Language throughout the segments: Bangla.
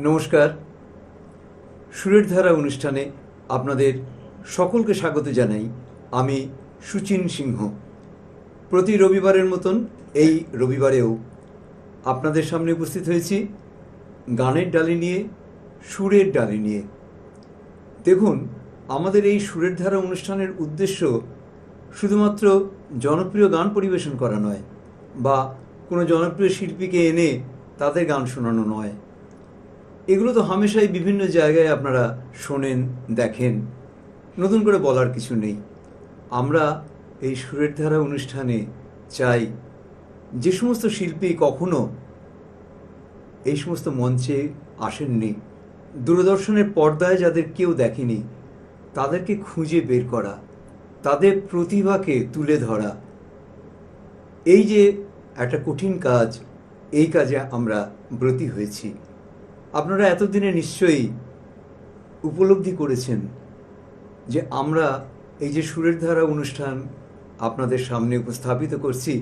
নমস্কার। সুরের ধারা অনুষ্ঠানে আপনাদের সকলকে স্বাগত জানাই। আমি সুচিন সিংহ। প্রতি রবিবারের মতন এই রবিবারেও আপনাদের সামনে উপস্থিত হয়েছি গানের ডালি নিয়ে, সুরের ডালি নিয়ে। দেখুন, আমাদের এই সুরের ধারা অনুষ্ঠানের উদ্দেশ্য শুধুমাত্র জনপ্রিয় গান পরিবেশন করা নয়, বা কোনো জনপ্রিয় শিল্পীকে এনে তাদের গান শোনানো নয়। এগুলো তো হামেশাই বিভিন্ন জায়গায় আপনারা শোনেন, দেখেন, নতুন করে বলার কিছু নেই। আমরা এই সুরের ধারা অনুষ্ঠানে চাই যে সমস্ত শিল্পী কখনো এই সমস্ত মঞ্চে আসেননি, দূরদর্শনের পর্দায় যাদের কেউ দেখেনি, তাদেরকে খুঁজে বের করা, তাদের প্রতিভাকে তুলে ধরা। এই যে একটা কঠিন কাজ, এই কাজে আমরা ব্রতী হয়েছি। আপনারা এতদিনে নিশ্চয়ই উপলব্ধি করেছেন যে আমরা এই যে সুরের ধারা অনুষ্ঠান আপনাদের সামনে উপস্থাপিত করছি,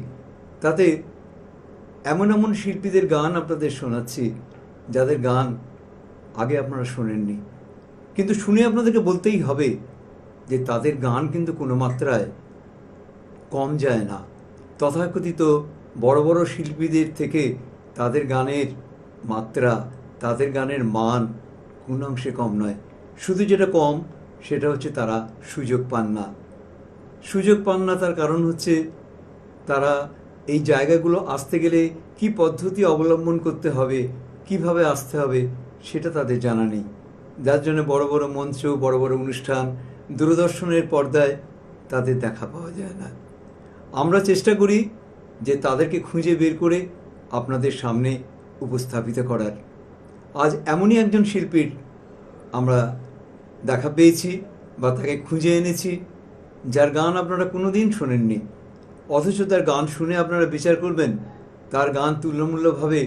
তাতে এমন এমন শিল্পীদের গান আপনাদের শোনাচ্ছি যাদের গান আগে আপনারা শোনেননি, কিন্তু শুনে আপনাদেরকে বলতেই হবে যে তাদের গান কিন্তু কোনো মাত্রায় কম যায় না। তথাকথিত বড় বড় শিল্পীদের থেকে তাদের গানের মাত্রা, তাদের গানের মান কোনো অংশে কম নয়। শুধু যেটা কম সেটা হচ্ছে তারা সুযোগ পান না। সুযোগ পান না তার কারণ হচ্ছে তারা এই জায়গাগুলো আসতে গেলে কি পদ্ধতি অবলম্বন করতে হবে, কিভাবে আসতে হবে, সেটা তাদের জানা নেই। যার জন্য বড় বড় মঞ্চ, বড় বড় অনুষ্ঠান, দূরদর্শনের পর্দায় তাদের দেখা পাওয়া যায় না। আমরা চেষ্টা করি যে তাদেরকে খুঁজে বের করে আপনাদের সামনে উপস্থাপিত করার। আজ এমনই একজন শিল্পীর আমরা দেখা পেয়েছি বা তাকে খুঁজে এনেছি, যার গান আপনারা কোনোদিন শোনেননি, অথচ তার গান শুনে আপনারা বিচার করবেন তার গান তুল্যমূল্যভাবে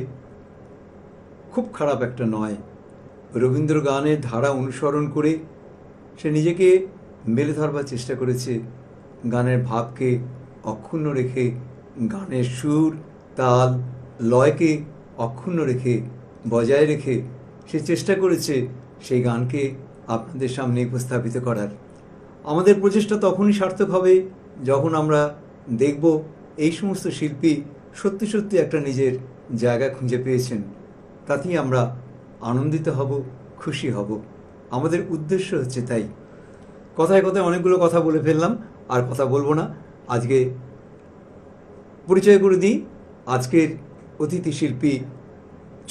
খুব খারাপ একটা নয়। রবীন্দ্র গানের ধারা অনুসরণ করে সে নিজেকে মেলে ধরবার চেষ্টা করেছে, গানের ভাবকে অক্ষুণ্ণ রেখে, গানের সুর, তাল, লয়কে অক্ষুণ্ণ রেখে, বজায় রেখে সে চেষ্টা করেছে সেই গানকে আপনাদের সামনে উপস্থাপিত করার। আমাদের প্রচেষ্টা তখনই সার্থক হবে যখন আমরা দেখব এই সমস্ত শিল্পী সত্যি সত্যি একটা নিজের জায়গা খুঁজে পেয়েছেন। তাতেই আমরা আনন্দিত হব, খুশি হব। আমাদের উদ্দেশ্য হচ্ছে তাই। কথায় কথায় অনেকগুলো কথা বলে ফেললাম, আর কথা বলবো না। আজকে পরিচয় করে দিই আজকের অতিথি শিল্পী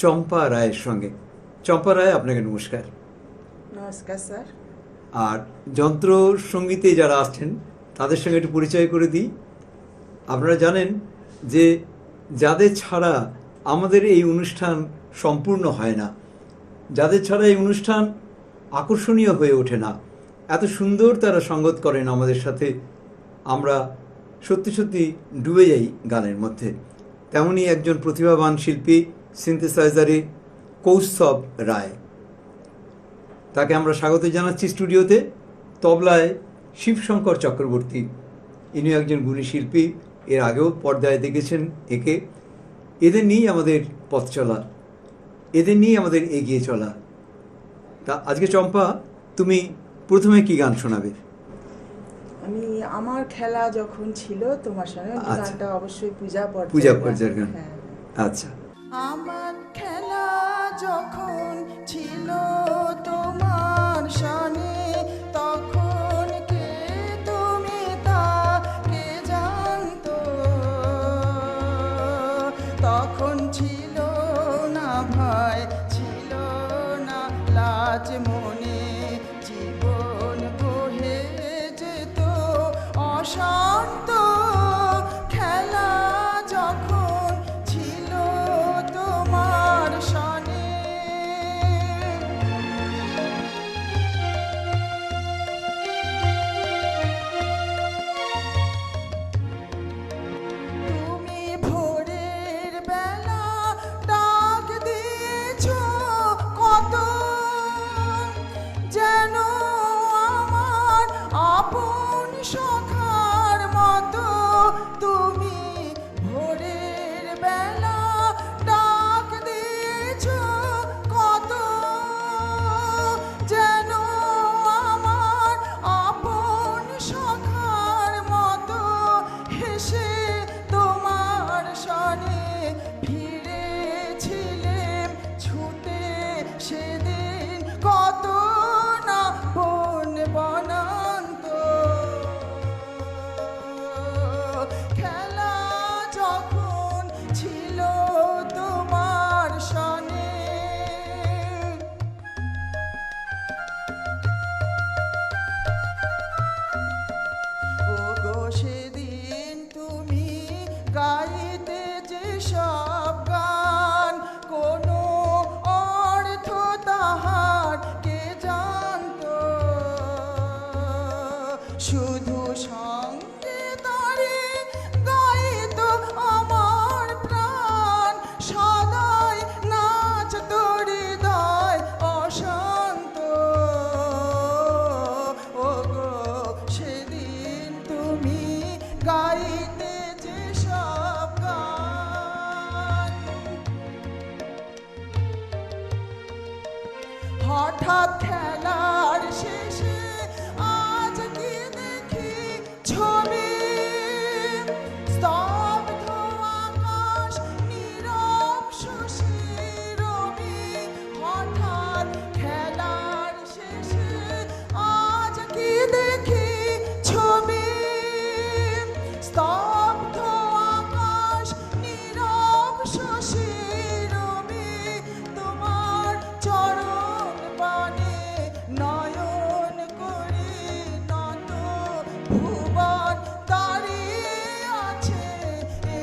চম্পা রায়ের সঙ্গে। চম্পা রায়, আপনাকে নমস্কার। নমস্কার স্যার। আর যন্ত্র সঙ্গীতে যারা আসছেন তাদের সঙ্গে একটু পরিচয় করে দিই। আপনারা জানেন যে যাদের ছাড়া আমাদের এই অনুষ্ঠান সম্পূর্ণ হয় না, যাদের ছাড়া এই অনুষ্ঠান আকর্ষণীয় হয়ে ওঠে না, এত সুন্দর তারা সঙ্গত করেন আমাদের সাথে, আমরা সত্যি সত্যি ডুবে যাই গানের মধ্যে। তেমনই একজন প্রতিভাবান শিল্পী, সিনথেসাইজারে কৌস্তব রায়। তাকে আমরা স্বাগত জানাচ্ছি স্টুডিওতে। তবলায় শিবশঙ্কর চক্রবর্তী, ইনি একজন গুণী শিল্পী, এর আগেও পর্দায় দেখেছেন একে। এদের নিয়েই আমাদের পথ চলা, এদের নিয়েই আমাদের এগিয়ে চলা। তা আজকে চম্পা, তুমি প্রথমে কি গান শোনাবে? আমি আমার খেলা যখন ছিল তোমার সঙ্গে, গানটা অবশ্যই পূজা পর্যায়ের গান। আচ্ছা। আমার খেলা যখন ছিল তোমার সঙ্গে, তখন কে তুমি তাকে জানতো, তখন ছিল না ভয়, ছিল না লাজ মনে, জীবন বহে যেত অশান্ত। খেলা যখন ছিল তোমার সনে, তুমি ভোরের বেলা ডাক দিয়েছ কত, শুধু সঙ্গে তারে গাইত আমার প্রাণ, সদাই নাচ তোর হৃদয় অশান্ত। ওগো সেদিন তুমি গাইতে যে সব গান, হঠাৎ খেলার শেষে আজ কি দেখি ছবি, স্তব্ধ আকাশ নীরব শশীর রবি। হঠাৎ খেলার শেষে আজ কি দেখি ছবি, স্তব্ধ আকাশ নীরব শশীর রবি। তোমার চরণ পানে নয়ন করি নত, ভুবন দাঁড়িয়ে আছে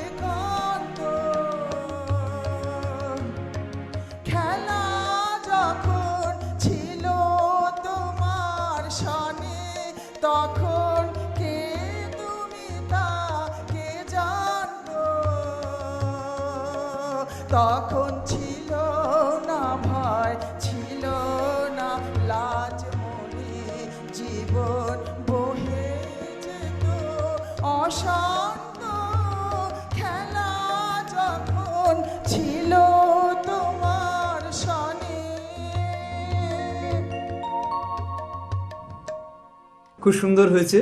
একান্ত। খেলা যখন ছিল তোমার সনে, তখন কে তুমি তা কে জানতো। তখন ছিল না ভয়, ছিল না লাজ মনে, জীবন বহে যেত অশান্ত। খেলা যখন ছিল তোমার সনে। খুব সুন্দর হয়েছে।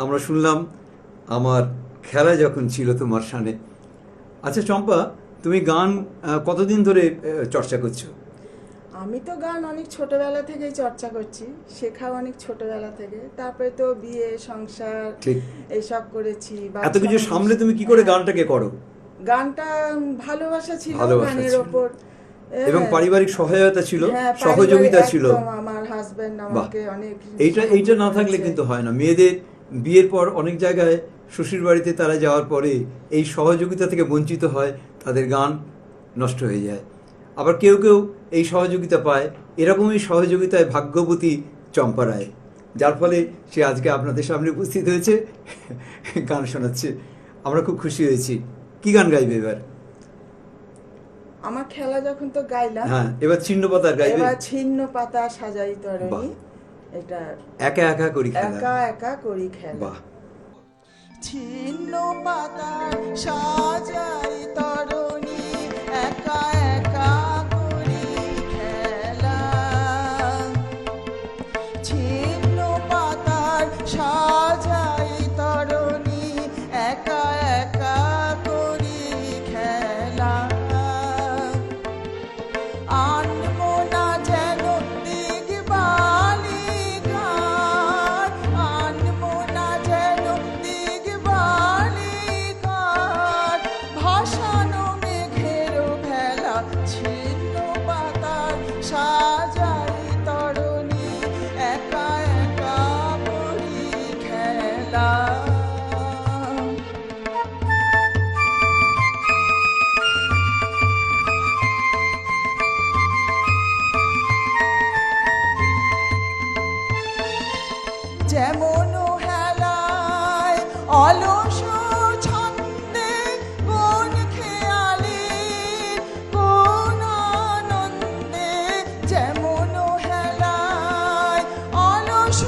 আমরা শুনলাম আমার খেলা যখন ছিল তোমার সানে। আচ্ছা চম্পা, তুমি গান কতদিন ধরে চর্চা করছো? আমি তো গান অনেক ছোটবেলা থেকেই চর্চা করছি, শেখা অনেক ছোটবেলা থেকে। তারপরে তো বিয়ে সংসার ঠিক। এইসব করেছি। এত কিছু সামলে তুমি কি করে গানটাকে করো? গানটা ভালোবাসা ছিল ভালোবাসা গানের ছিল। ওপর, এবং পারিবারিক সহায়তা ছিল, হ্যাঁ, সহযোগিতা পারিবারিক ছিল। একদম, আমার হাজবেন্ড আমাকে অনেক এইটা না থাকলে করেছে। কিন্তু হয় না। মেয়েদের বিয়ের পর অনেক জায়গায় শ্বশুর বাড়িতে তারা যাওয়ার পরে এই সহযোগিতা থেকে বঞ্চিত হয়, তাদের গান নষ্ট হয়ে যায়। আবার কেউ কেউ এই সহযোগিতা পায়। এরকমই সহযোগিতায় ভাগ্যবতী চম্পা রায়, যার ফলে সে আজকে আপনাদের সামনে উপস্থিত হয়েছে, গান শোনাচ্ছে। আমরা খুব খুশি হয়েছি। কি গান গাইবে এবার? আমার খেলা যখন তো গাইলাম, হ্যাঁ, এবার ছিন্ন পাতার গাইবে। এবার ছিন্ন পাতা সাজাই বাহ। তরণী, এটা একা একা করি খেলা। একা একা করি খেলা। বাহ। ছিন্ন পাতা সাজাই তরণী, একা একা করি খেলা। ছিন্ন পাতার সাজাই তরণী, একা একা করি খেলা। আনবো না যেন দিগবালি গান, আনবো না যেন দিগবালি গান। ভাসানো মেঘের ভেলা, ছিন্ন পাতার সাজাই তরণী, একা একা করি খেলা। যেমন হেলায় অলস ছন্দে, কোন খেয়ালি কোন আনন্দে। যেমন হেলায় অলস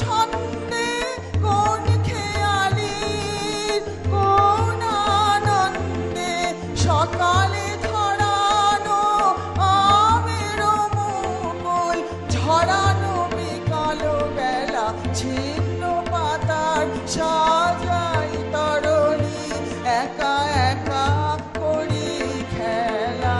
ছন্দে, কোন খেয়ালি কোন আনন্দে। সকালে ধরানো আমের মুকুল, ঝরানো বিকাল বেলা, ছিন্ন পাতার সাজাই তরণী, একা একা করি খেলা।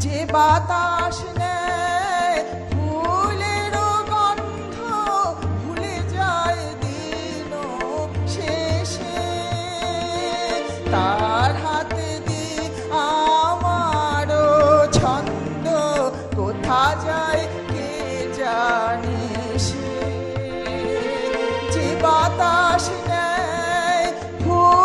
যে বাতাস নেয় ফুলের গন্ধ, ভুলে যায় দিন শেষে। তার হাতে দি আমার ছন্দ, কোথা যায় কে জানে সে। যে বাতাস নেয় ফুল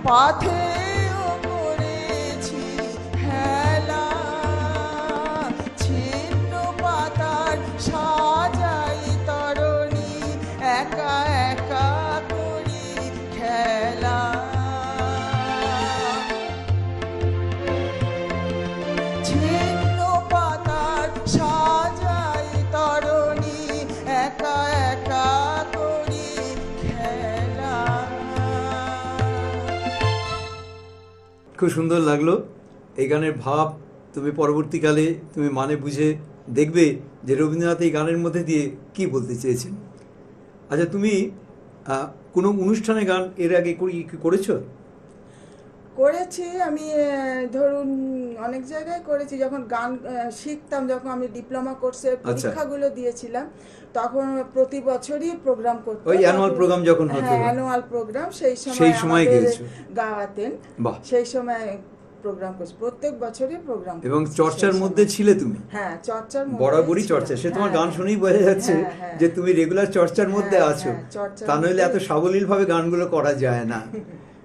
পাথেও করেছি হেলা, ছিন্ন পাতার সাজাই তরণী, একা একা করি খেলা। ছিন্ন পাতার সাজাই তরণী, একা একা করি খেলা। খুব সুন্দর লাগলো এই গানের ভাব। তুমি পরবর্তীকালে তুমি মানে বুঝে দেখবে যে রবীন্দ্রনাথ এই গানের মধ্যে দিয়ে কি বলতে চেয়েছেন। আচ্ছা, তুমি কোনো অনুষ্ঠানে গান এর আগে করেছো? করেছি আমি, ধরুন অনেক জায়গায় করেছি। যখন গান শিখতাম, যখন আমি ডিপ্লোমা কোর্সের পরীক্ষাগুলো দিয়েছিলাম, তখন প্রতি বছরই প্রোগ্রাম করতাম। ওই অ্যানুয়াল প্রোগ্রাম যখন হতো, হ্যাঁ অ্যানুয়াল প্রোগ্রাম, সেই সময় গিয়েছো গাওয়াতেন। সেই সময় প্রোগ্রাম করছি, প্রত্যেক বছরই প্রোগ্রাম। এবং চর্চার মধ্যে ছিলে তুমি? হ্যাঁ, চর্চার মধ্যে বরাবরই চর্চা। সে তোমার গান শুনেই বোঝা যাচ্ছে যে তুমি রেগুলার চর্চার মধ্যে আছো। তা নইলে এত সাবলীলভাবে গানগুলো করা যায় না।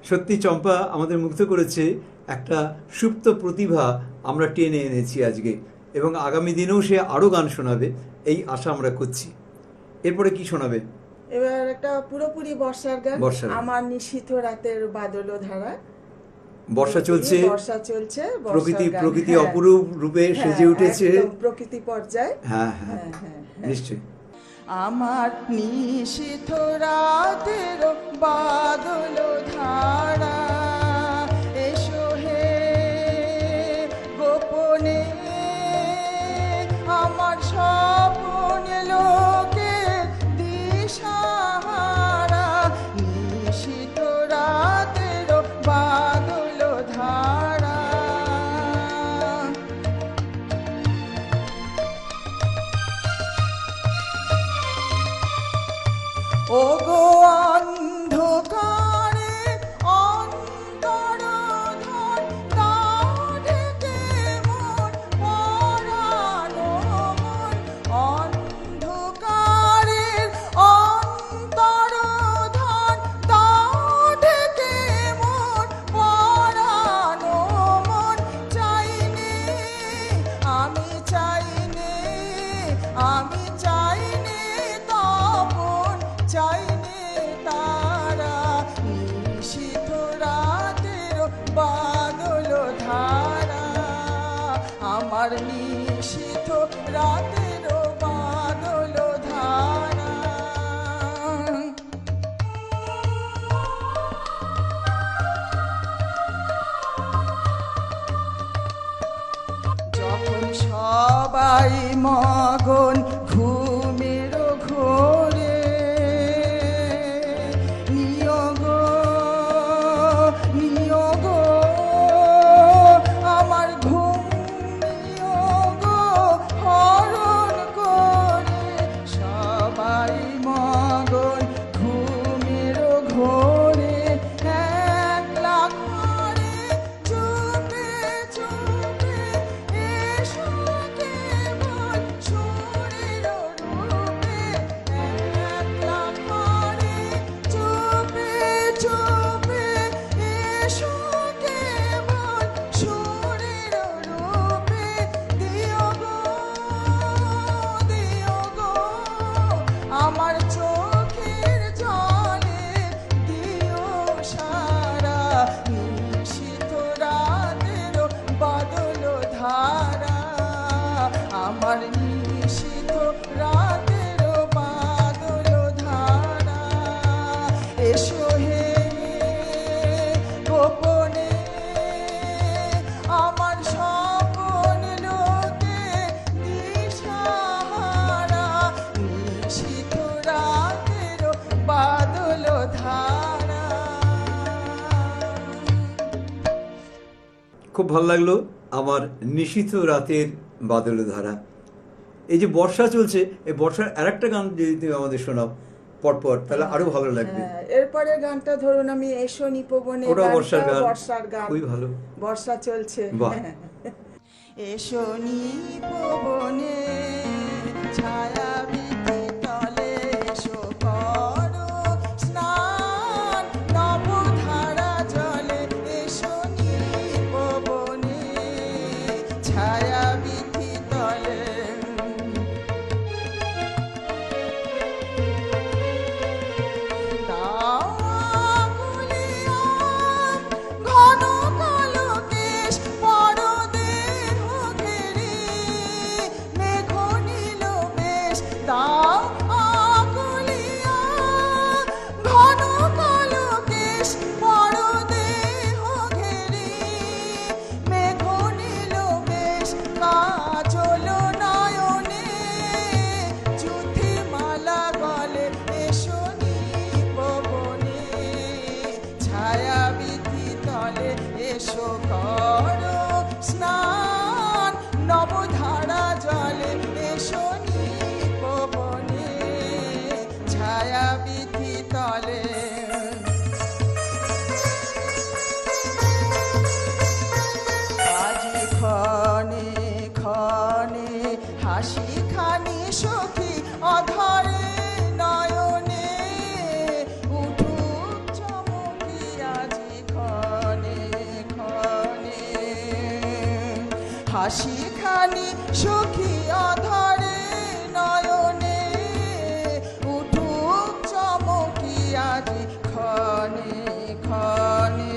সত্যি চম্পা আমাদের মুগ্ধ করেছে। একটা সুপ্ত প্রতিভা আমরা টেনে এনেছি আজকে, এবং আগামী দিনেও সে আরো গান শোনাবে এই আশা আমরা করছি। এরপরে কি শোনাবে? এবার একটা পুরোপুরি বর্ষার গান, আমার নিশীথ রাতের বাদল ধারা। বর্ষা চলছে, প্রকৃতি হ্যাঁ, অপরূপ রূপে সেজে উঠেছে, প্রকৃতি পর্যায়ে। হ্যাঁ হ্যাঁ নিশ্চয়ই। আমার নিশীথ রাতের বাদল ধারা, এসো হে গোপনে আমার স্বপ্ন লোকে দিশাহারা। নিশীথ রাতের বাদল ধারা, ওগো অন্ধকারে অন্তরধন, তা ঢেকে মন পরানো মন। অন্ধকারের অন্তরধন, তা ঢেকে মন পরানো মন। চাইনে আমি, চাইনে আমি, চাইনে তপন, চাইনে তারা। নিশীথ রাতের বাদল ধারা, আমার নিশীথ রাতের বাদল ধারা। যখন সবাই মগন ঘুমের ঘোরে, নিয়োগ নিয়োগ আমার ঘুম নিয়োগ হরণ করে। সবাই মগন ঘুমের ঘোরে, একলা ঘরে চুপে চুপে এসো কেবল সুরের রূপে। একলা ঘরে চুপে চুপে এসো কেবল সুরের রূপে। দিও গো আমার চোখের জলে দিও সারা। নিশীথ রাতের বাদল ধারা, আমার নিশীথ রাতের বাদল ধারা। এসো হে গোপনে আমার স্বপ্ন লোকে দিশাহারা। নিশীথ রাতের বাদল ধারা। খুব ভালো লাগলো আমার নিশীথ রাতের বাদল ধারা। এই যে বর্ষা চলছে, এই বর্ষার আরেকটা গান যদি তুমি আমাদের শোনাও পরপর, তাহলে আরো ভালো লাগবে। এরপরে গানটা ধরুন আমি এসো নিপবনে, ওটা বর্ষার গান, বর্ষার গান, খুবই ভালো। বর্ষা চলছে। বাহ। এসো নিপবনে ছায়া বৃতি তলে, এসো করো স্নান নবধারা জলে। এসো করো স্নান, নবধারা জলে এসো নিপবনে, ছায়া বিথি তলে। আজি ক্ষণে ক্ষণে হাসি খানি সখী অধরে নয়নে, উঠুক চমকি আজি ক্ষণে ক্ষণে, হাসি খানি সখী অধরে নয়নে, উঠুক চমকি আজি ক্ষণে ক্ষণে।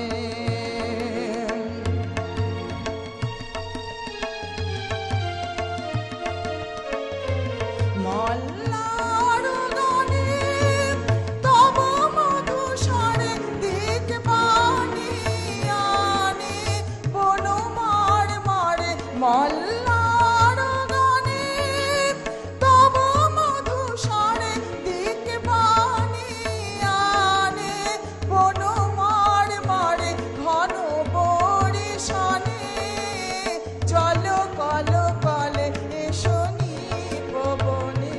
মল্লার গানে তব মধুস্বরে দিক বাণী আনে, বনমার মারে মল্লার গানে তব মধুস্বরে দিক বাণী আনে, বনমার মারে ঘন বরিশানে, জল কল কলে এসো নিপবনে,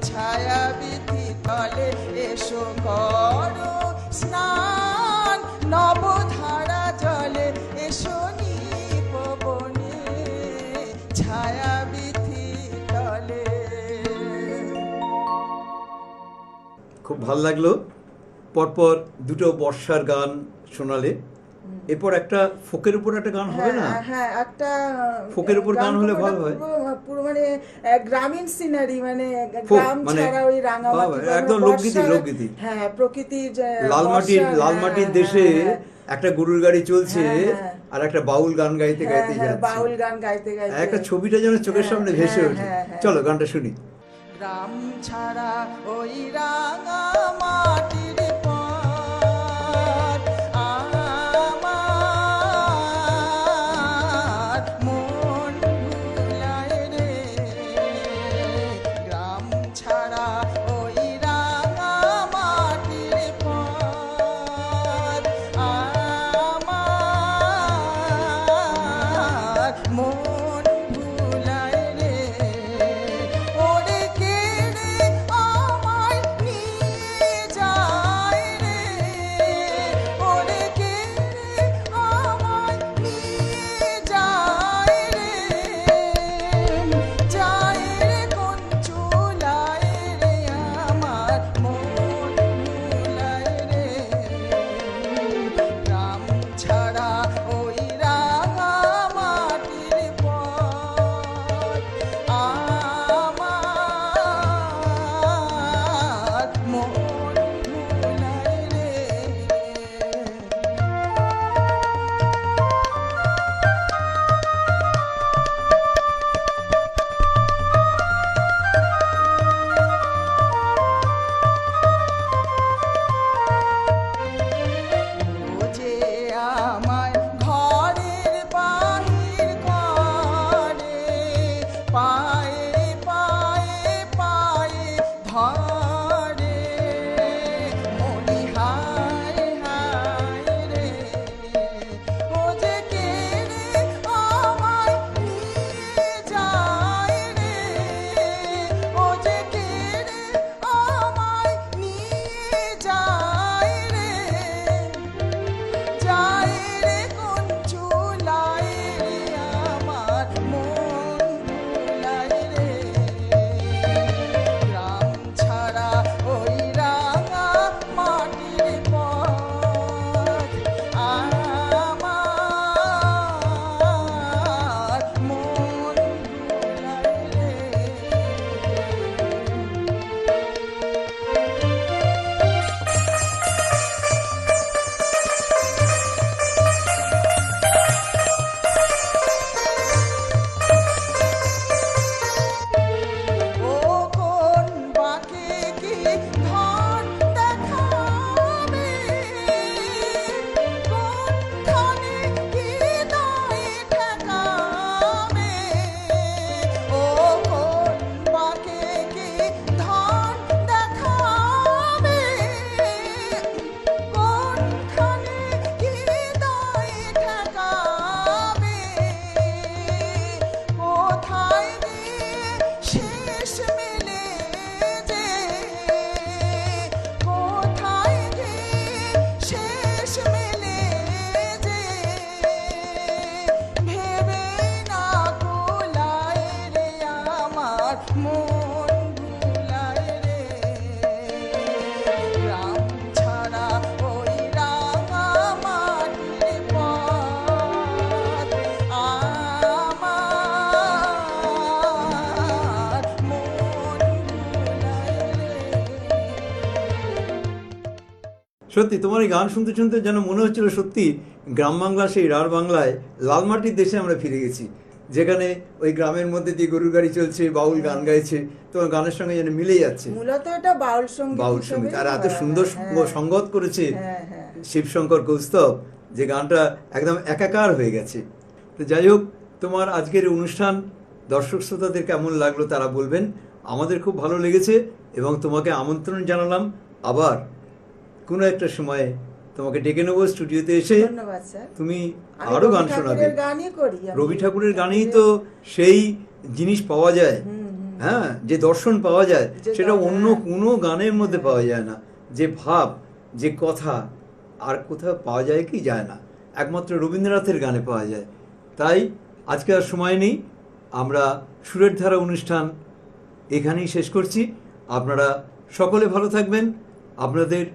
ছায়া বিথি তলে এসো করো স্নান, নবধারা জলে এসো নিপবনে, ছায়া বিথি তলে। খুব ভাল লাগলো। পরপর দুটো বর্ষার গান শোনালে, এরপর একটা ফোকের উপর একটা গান হবে না? হ্যাঁ, একটা ফোকের উপর গান হলে ভালো হয়। পুরো মানে গ্রামীণ সিনারি, মানে ফোক, গ্রাম মানে ছাড়া ওই রাঙামাটি, বাবা, একদম লোকগীতি, লোকগীতি। হ্যাঁ, প্রকৃতির যে লাল মাটির দেশে একটা গরুর গাড়ি চলছে, হ্যাঁ। আর একটা বাউল গান গাইতে গাইতে যাচ্ছে। বাউল গান গাইতে গাইতে একটা ছবিটা যেন চোখের সামনে ভেসে ওঠে। চলো গানটা শুনি। গ্রাম ছাড়া ওই রাঙামাটির পথ, আমার মন ভুলায় রে। গ্রাম ছাড়া ওই রাঙামাটির পথ, আমার মন ভুলায় রে। ওরে কেড়ে আমায় নিয়ে যায় সত্যি তোমার এই গান শুনতে শুনতে যেন মনে হচ্ছিল সত্যি গ্রাম বাংলা, সেই রাঢ় বাংলায় লালমাটির দেশে আমরা ফিরে গেছি, যেখানে ওই গ্রামের মধ্যে দিয়ে গরুর গাড়ি চলছে, বাউল গান গাইছে, তোমার গানের সঙ্গে যেন মিলে যাচ্ছে। মূলত এটা বাউল সঙ্গীত। বাউল সঙ্গীত, আর এত সুন্দর সঙ্গত করেছে শিবশঙ্কর কৌস্তব, যে গানটা একদম একাকার হয়ে গেছে। তো যাই হোক, তোমার আজকের অনুষ্ঠান দর্শক শ্রোতাদের কেমন লাগলো তারা বলবেন। আমাদের খুব ভালো লেগেছে এবং তোমাকে আমন্ত্রণ জানালাম আবার কোনো একটা সময়ে তোমাকে ডেকে নেবো স্টুডিওতে এসে। ধন্যবাদ স্যার। তুমি আরো গান শোনাবে। গানই করি রবি ঠাকুরের গানেই তো সেই জিনিস পাওয়া যায়, হ্যাঁ, যে দর্শন পাওয়া যায়, সেটা অন্য কোনো গানের মধ্যে পাওয়া যায় না। যে ভাব, যে কথা আর কোথাও পাওয়া যায় কি যায় না, একমাত্র রবীন্দ্রনাথের গানে পাওয়া যায়। তাই আজকে আর সময় নেই, আমরা সুরের ধারা অনুষ্ঠান এখানেই শেষ করছি। আপনারা সকলে ভালো থাকবেন, আপনাদের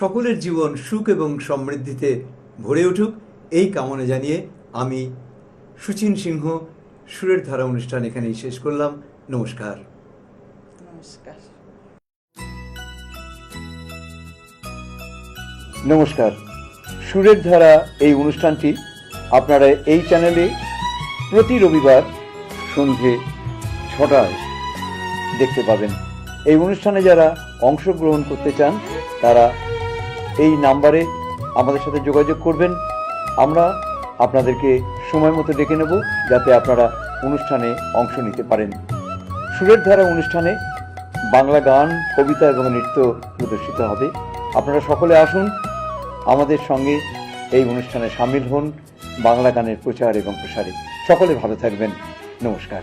সকলের জীবন সুখ এবং সমৃদ্ধিতে ভরে উঠুক এই কামনা জানিয়ে আমি সুচিন সিংহ সুরের ধারা অনুষ্ঠান এখানেই শেষ করলাম। নমস্কার। নমস্কার। নমস্কার। সুরের ধারা এই অনুষ্ঠানটি আপনারা এই চ্যানেলে প্রতি রবিবার সন্ধে 6টায় দেখতে পাবেন। এই অনুষ্ঠানে যারা অংশগ্রহণ করতে চান তারা এই নাম্বারে আমাদের সাথে যোগাযোগ করবেন। আমরা আপনাদেরকে সময় মতো ডেকে নেব যাতে আপনারা অনুষ্ঠানে অংশ নিতে পারেন। সুরের ধারা অনুষ্ঠানে বাংলা গান, কবিতা এবং নৃত্য প্রদর্শিত হবে। আপনারা সকলে আসুন, আমাদের সঙ্গে এই অনুষ্ঠানে সামিল হন বাংলা গানের প্রচার এবং প্রসারে। সকলে ভালো থাকবেন। নমস্কার।